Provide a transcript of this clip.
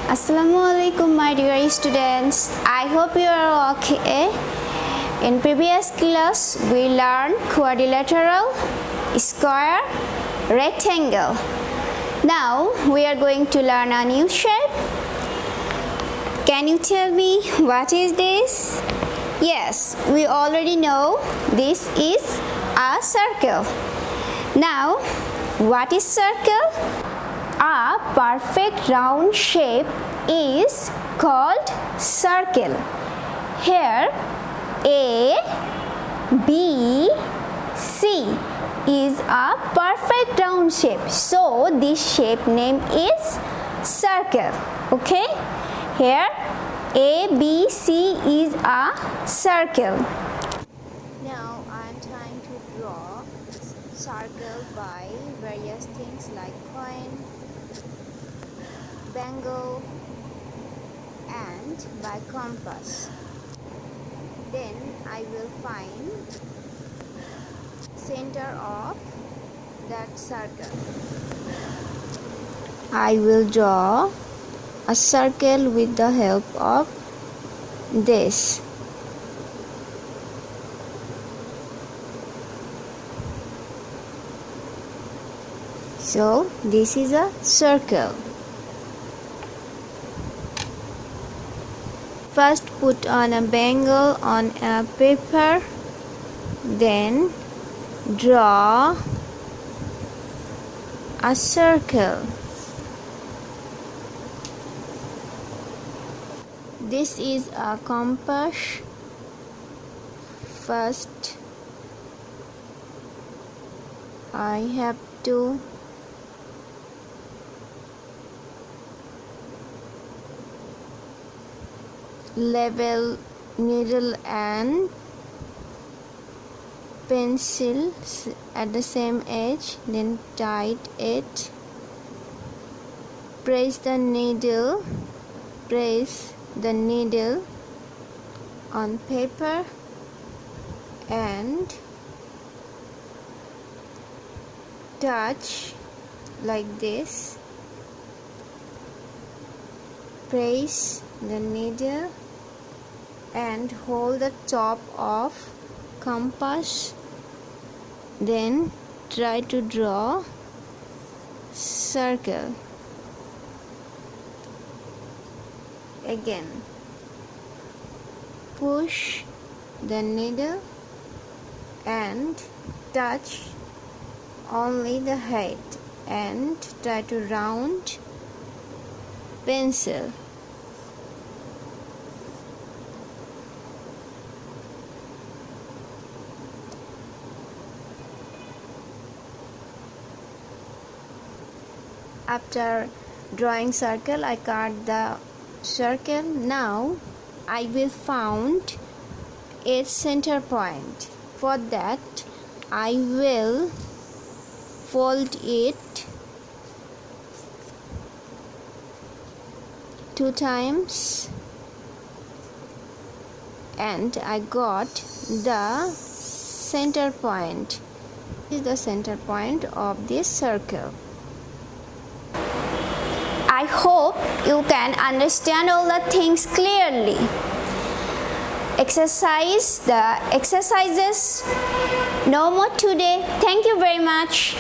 Assalamualaikum my dear students. I hope you are okay. In previous class we learned quadrilateral, square, rectangle. Now we are going to learn a new shape. Can you tell me what is this? Yes, we already know this is a circle. Now what is circle? A perfect round shape is called circle. Here A, B, C is a perfect round shape. So this shape name is circle. Okay? Here A, B, C is a circle. Now I am trying to draw circle by various things like coin, bangle and by compass. Then I will find center of that circle. I will draw a circle with the help of this. So this is a circle. First put on a bangle on a paper, then draw a circle. This is a compass. First I have to level needle and pencil at the same edge, then tight it. Press the needle on paper and touch like this. Press the needle and hold the top of compass, then try to draw circle. Again push the needle and touch only the head and try to round pencil. After drawing circle, I cut the circle. Now I will find its center point. For that I will fold it 2 times and I got the center point. This is the center point of this circle. I hope you can understand all the things clearly. Exercises no more today. Thank you very much.